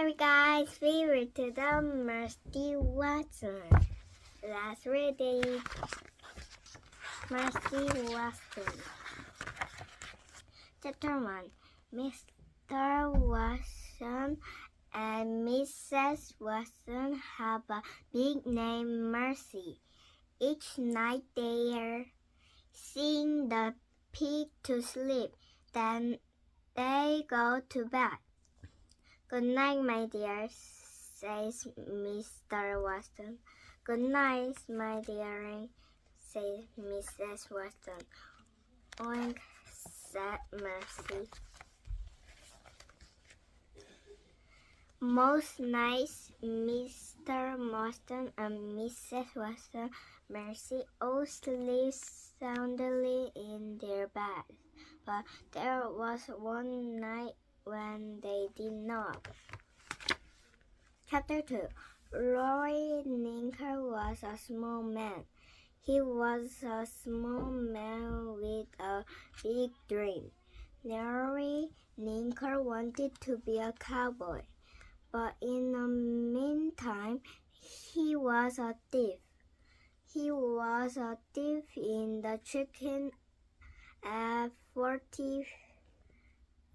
Hi guys, favorite to the Mercy Watson. Let's read it. Mercy Watson. Chapter 1. Mr. Watson and Mrs. Watson have a big name, Mercy. Each night they are seeing the pig to sleep. Then they go to bed. Good night, my dear, says Mr. Watson. Good night, my dear, says Mrs. Watson. Oink, said Mercy. Most nights, Mr. Watson and Mrs. Watson, Mercy all sleep soundly in their beds. But there was one night when they did not. Chapter 2. Roy Ninker was a small man. He was a small man with a big dream. Roy Ninker wanted to be a cowboy, but in the meantime, he was a thief. He was a thief in the chicken at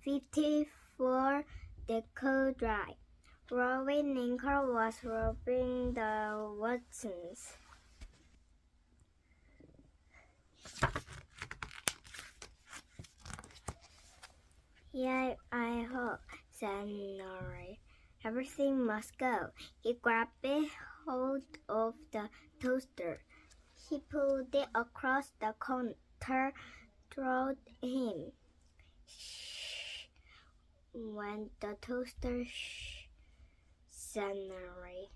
54 Deco Drive. Roy Ninker was robbing the Watsons. Yeah, I hope, said Roy. Everything must go. He grabbed hold of the toaster. He pulled it across the counter, told him. Shh. Went the toaster, shh, said Roy.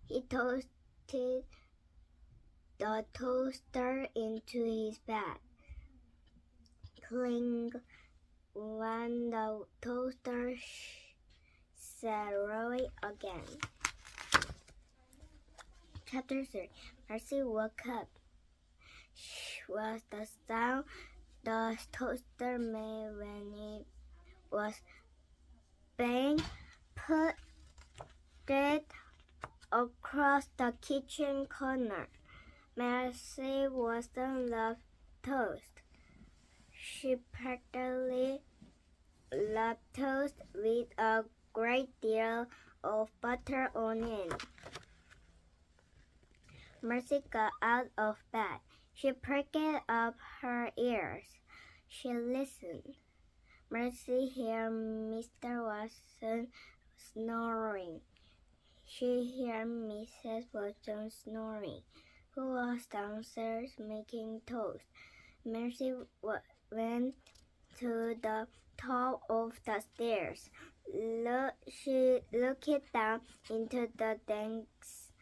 He toasted the toaster into his bag. Cling, went the toaster, shh, said Roy again. Chapter 3. Mercy woke up. Shh was the sound the toaster made when it was being put it across the kitchen corner. Mercy wasn't loved toast. She practically loved toast with a great deal of butter on it. Mercy got out of bed. She pricked up her ears. She listened. Mercy heard Mr. Watson snoring. She heard Mrs. Watson snoring, who was downstairs making toast. Mercy went to the top of the stairs. She looked down into the depths.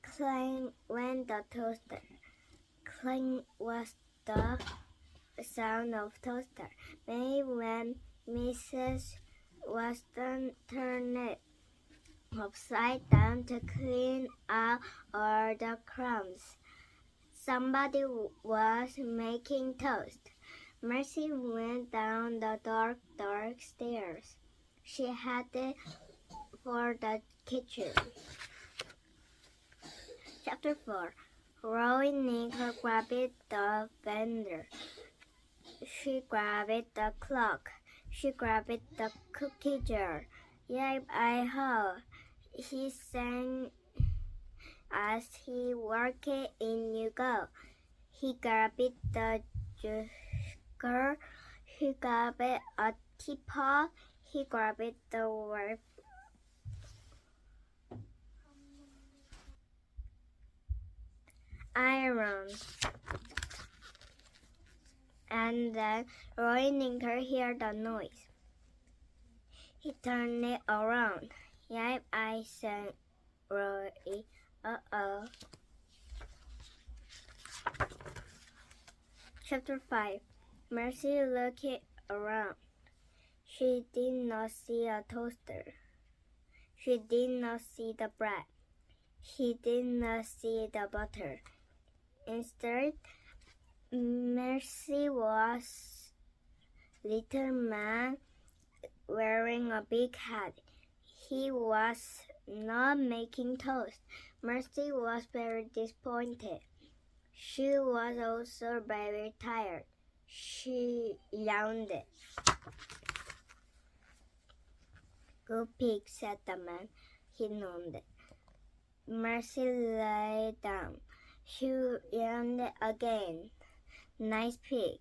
Clang went the toaster. Clang was the sound of toaster made when Mrs. Watson turned it upside down to clean out all the crumbs. Somebody was making toast. Mercy went down the dark, dark stairs. She headed for the kitchen. Chapter 4. Roy Ninker grabbed the blender. She grabbed the clock. She grabbed the cookie jar. Yep, I have, he sang as he worked in you go. He grabbed the juicer. He grabbed a teapot. He grabbed the wire. Iron. And then Roy Ninker heard the noise. He turned it around. Yep, I said, Roy. Uh-oh. Chapter 5. Mercy looked around. She did not see a toaster. She did not see the bread. She did not see the butter. Instead, Mercy was a little man wearing a big hat. he was not making toast. Mercy was very disappointed. She was also very tired. She yawned. "Good pig," said the man. He nodded. Mercy lay down. She yawned again. "Nice pig,"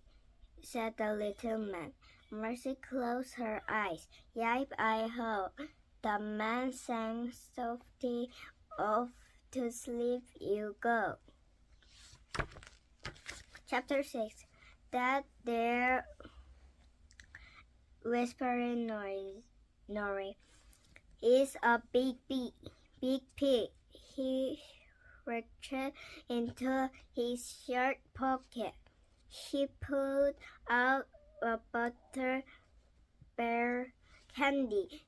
said the little man. Mercy closed her eyes. "Yip-I-ho." The man sang softly. "Off to sleep you go." Chapter 6. That there whispering noise is a big pig. He reached into his shirt pocket. He pulled out a butterbeer candy.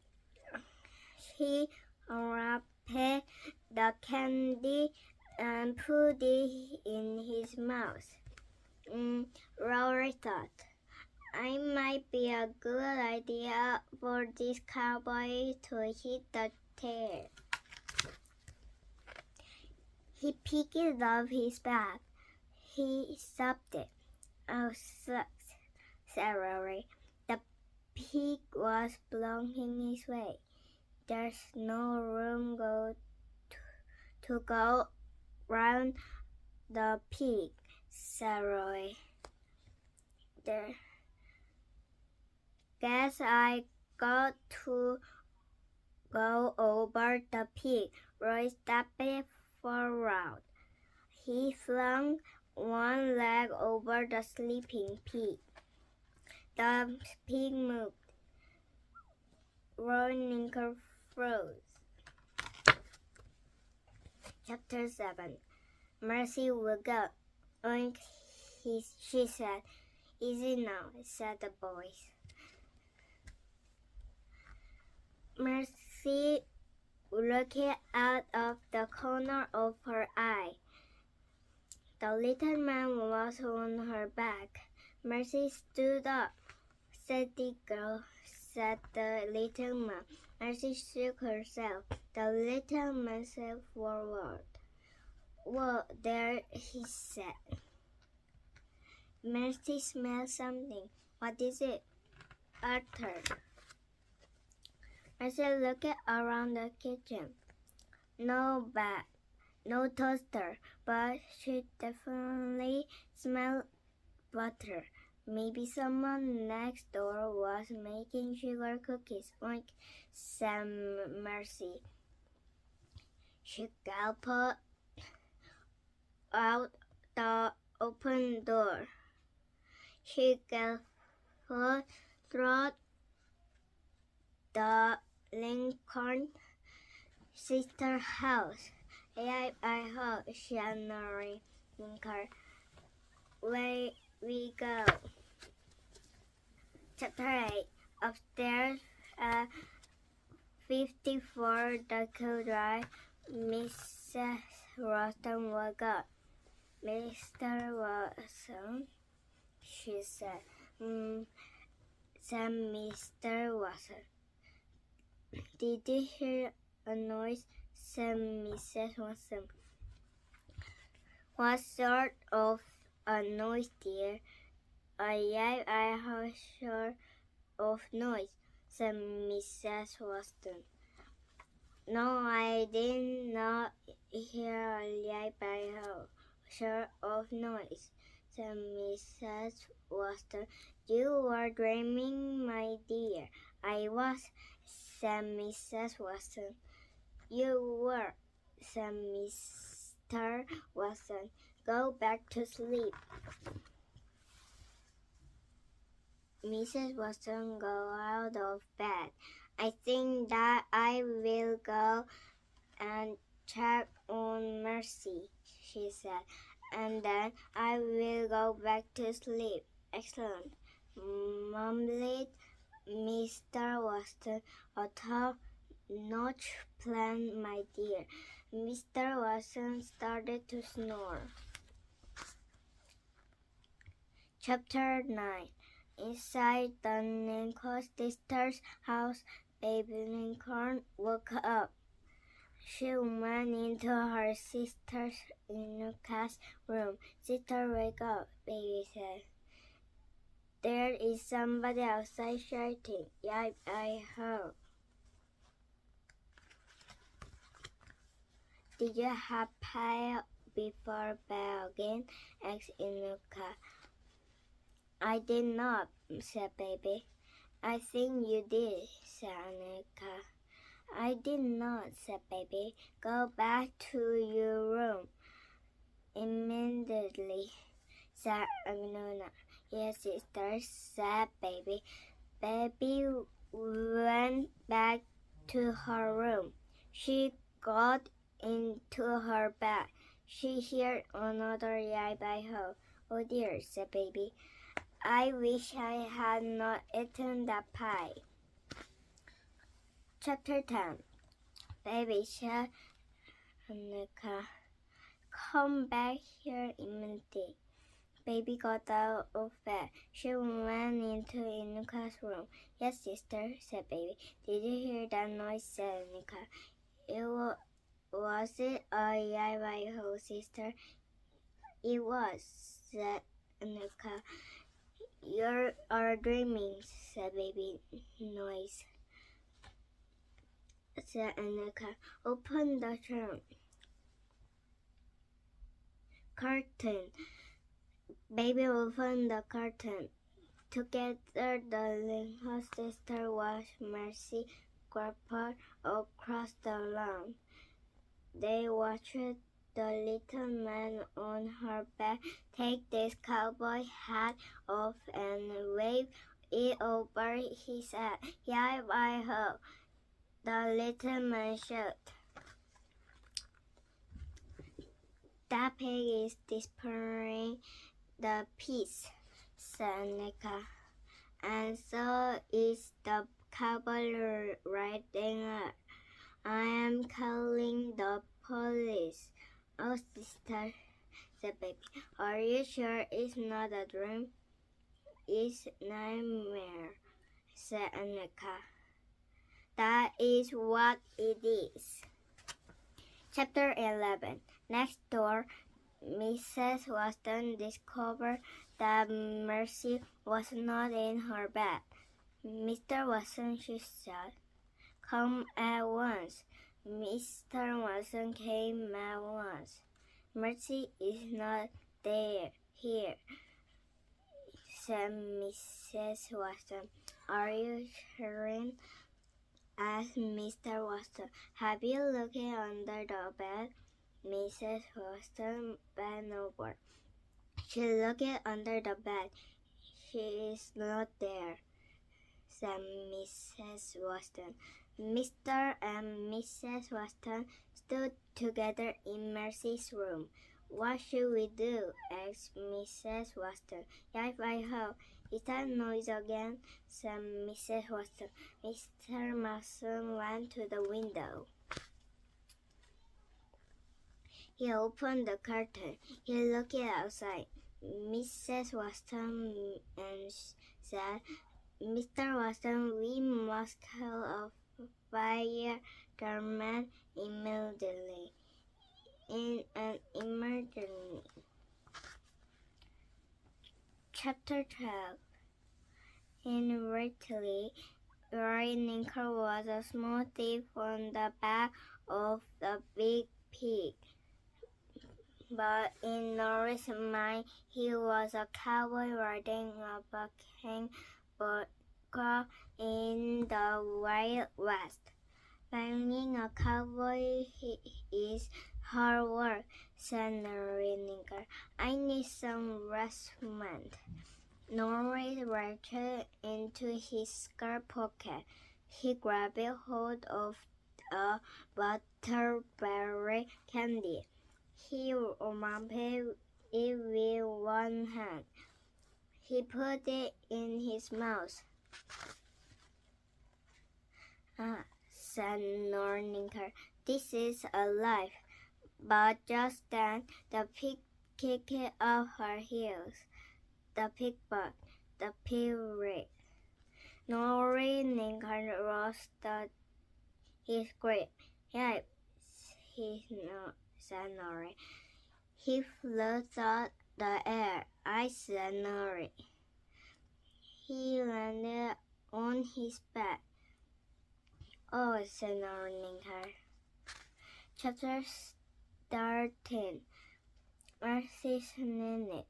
He wrapped the candy and put it in his mouth. Rory thought, "I might be a good idea for this cowboy to hit the tail." He picked it off his back. He stopped it. "Oh, shucks," said Rory. The pig was blocking his way. "There's no room to go round the pig," said Rory. "Guess I got to go over the pig." Rory stepped forward. He flung one leg over the sleeping pig. The pig moved. Rory froze. Chapter 7. Mercy woke up. "Oink," she said. "Easy now," said the boys. Mercy looked out of the corner of her eye. The little man was on her back. "Mercy stood up." "Steady, girl," said the little man. Mercy shook herself. The little man stepped forward. "Whoa there," he said. Mercy smelled something. "What is it?" "Arthur." Mercy looked around the kitchen. No bag, no toaster, but she definitely smelled butter. Maybe someone next door was making sugar cookies. "Oink," said Mercy. She galloped out the open door. She galloped through the Lincoln sister house. "Yip-I-ho," said Rory Lincoln. "Away we go." Chapter 8. Upstairs at 54 Duckle Drive, Mrs. Watson woke up. "Mr. Watson," she said. Said Mr. Watson. "Did you hear a noise?" said Mrs. Watson. "What sort of a noise, dear?" "A yip-I-ho sort of noise," said Mrs. Watson. "No, I did not hear a yip-I-ho sort of noise," said Mrs. Watson. "You were dreaming, my dear." "I was," said Mrs. Watson. "You were," said Mr. Watson. "Go back to sleep." Mrs. Watson got out of bed. "I think that I will go and check on Mercy," she said, "and then I will go back to sleep." "Excellent," mumbled Mr. Watson. "A top-notch plan, my dear." Mr. Watson started to snore. Chapter 9. Inside the Lincoln sisters' house, Baby Unicorn woke up. She went into her sister Inuka's room. Sister, wake up, baby said. There is somebody outside shouting. Yip, I heard. Did you have pie before bed again? Asked Inuka. I did not, said baby. I think you did, said Inuka. I did not, said baby. Go back to your room immediately, said Agnona. Yes, sister, said baby. Baby went back to her room. She got into her bed. She heard another yip by her. Oh dear, said baby. I wish I had not eaten that pie. Chapter 10. Baby said, Anuka, come back here immediately. Baby got out of bed. She went into Inuka's room. Yes, sister, said baby. Did you hear that noise, said Inuka. Was it a yip-yip-ho, sister? It was, said Inuka. You are dreaming, said baby. Noise, said Inuka. Open the curtain. Baby opened the curtain. Together, the little sister watched Mercy grapple across the lawn. They watched the little man on her back take this cowboy hat off and wave it over his head. Yip-yip-ho, the little man shouted. That pig is destroying the peace, said Nika. And so is the cowboy riding up. I am calling the police. Oh, sister, said baby. Are you sure it's not a dream? It's nightmare, said Annika. That is what it is. Chapter 11. Next door, Mrs. Watson discovered that Mercy was not in her bed. Mr. Watson, she said, come at once. Mr. Watson came at once. Mercy is not here, said Mrs. Watson. Are you sure? Asked Mr. Watson. Have you looked under the bed? Mrs. Watson bent over. She looked under the bed. She is not there, said Mrs. Watson. Mr. and Mrs. Watson stood together in Mercy's room. What should we do? Asked Mrs. Watson. Yip-yip-ho, is that noise again? Said Mrs. Watson. Mr. Watson went to the window. He opened the curtain. He looked outside. Mrs. Watson said, Mr. Watson, we must call a fireman immediately. In an emergency. Chapter 12. In reality, Nickel was a small thief on the back of the big pig. But in Norris' mind, he was a cowboy riding a bucking burqa in the Wild West. Being a cowboy is hard work, said Norris. I need some refreshment. Norris reached into his skirt pocket. He grabbed hold of a butterberry candy. He wrapped it with one hand. He put it in his mouth. Said Norniker, this is alive. But just then, the pig kicked off her heels. The pig barked. The pig reared. Nori Lincoln rose his grip. Yes, said Nori. He flew through the air. I said Nori. He landed on his back. Oh, said Nori Lincoln. Chapter 13. Mercy's Nanny.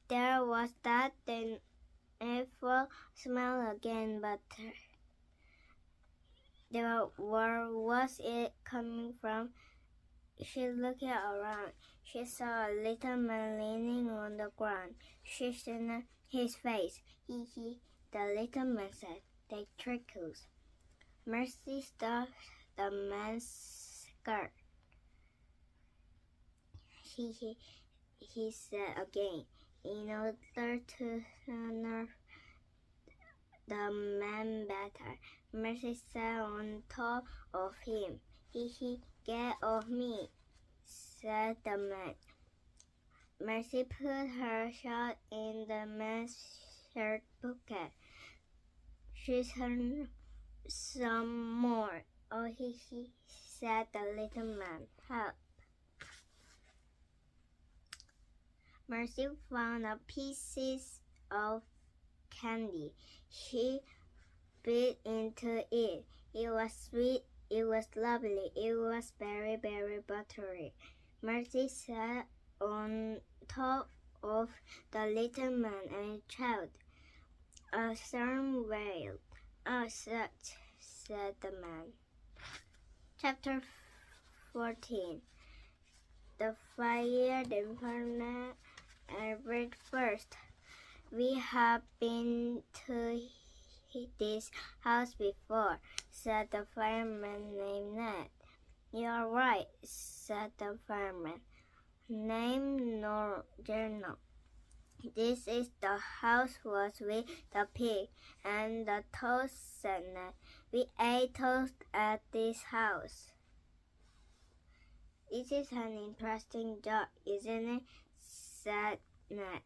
There was that awful smell again, but where was it coming from? She looked around. She saw a little man leaning on the ground. She saw his face. He, the little man said. They trickles. Mercy stuffed the man's skirt. He said again, in order to nerve the man better. Mercy sat on top of him. Get off me, said the man. Mercy put her shot in the man's shirt pocket. She turned some more. Oh, said the little man. Help. Mercy found a piece of candy. She bit into it. It was sweet. It was lovely. It was very, very buttery. Mercy sat on top of the little man and shouted. A storm wailed. Oh, such, said the man. Chapter 14. The fire department arrived first. We have been to this house before, said the fireman named Ned. You're right, said the fireman. Name no journal. This is the house was with the pig and the toast, said Ned. We ate toast at this house. This is an interesting job, isn't it? Said Ned.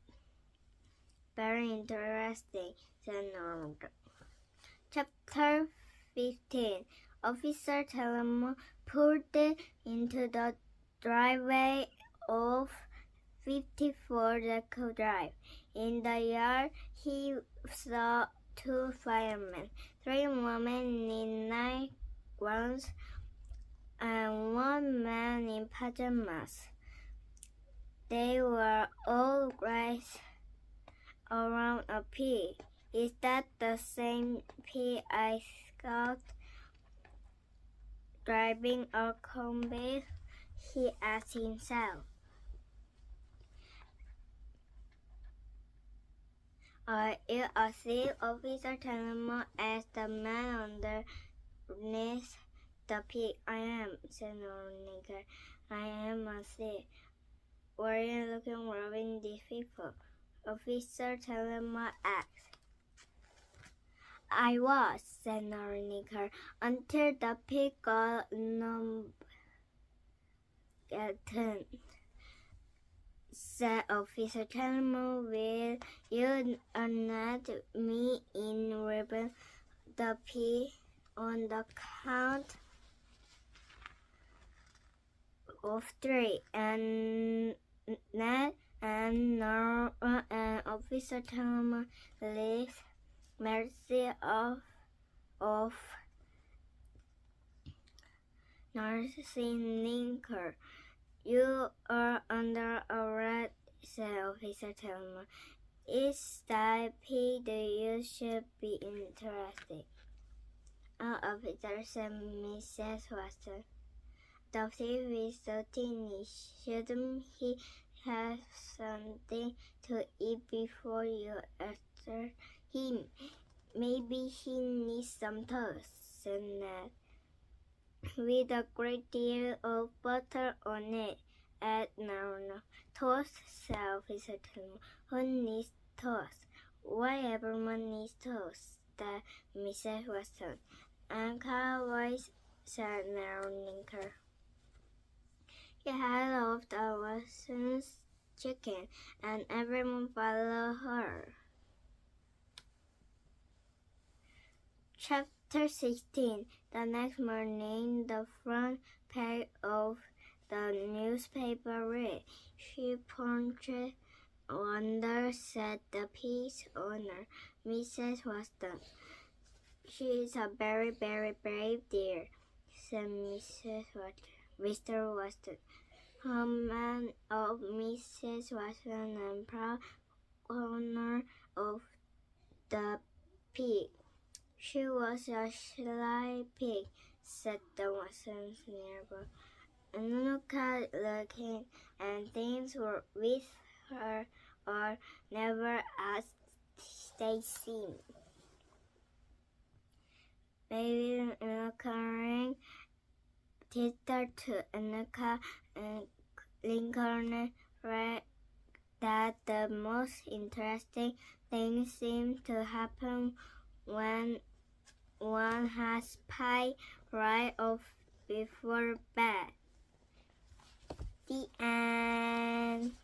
Very interesting, said Norman. Chapter 15. Officer Telemon pulled into the driveway of 54 Deco Drive. In the yard, he saw 2 firemen, 3 women in nightgowns, and 1 man in pajamas. They were all grazed around a pig. Is that the same pig I got driving a convict? He asked himself. Are you a thief, Officer Telemon asked the man underneath the pig. I am, said Norman. I am a thief. Were you looking robbing these people? Officer Telemon asked. I was, said Norman, until the pig got said Officer Telemon. Will you not me in robbing the pig on the count of 3? And Ned and Nora and Officer Telemon leave Mercy of nursing Lincoln. You are under arrest, said Officer Telemon. Is that pig you should be interested? Oh, Officer, said Mrs. Watson. The thief is so tiny. Shouldn't he have something to eat before you arrest him? Maybe he needs some toast, said Ned. With a great deal of butter on it. Add no. Toast, said Officer Telemon. Who needs toast? Why, everyone needs toast, said Mrs. Watson. And cowboys, said Lincoln. He had loved a Watson's chicken, and everyone followed her. Chapter 16. The next morning, the front page of the newspaper read, "She punched wonder," said the pig's owner, Mrs. Weston. "She is a very, very brave dear," said Mr. Weston. Husband of Mrs. Weston and proud owner of the pig. "She was a sly pig," said the Watson's neighbor. Look at looking, and things were with her are never as they seem. Baby Lincoln Twitter to Annika and Lincoln read that the most interesting things seem to happen when one has pie right off before bed. The end.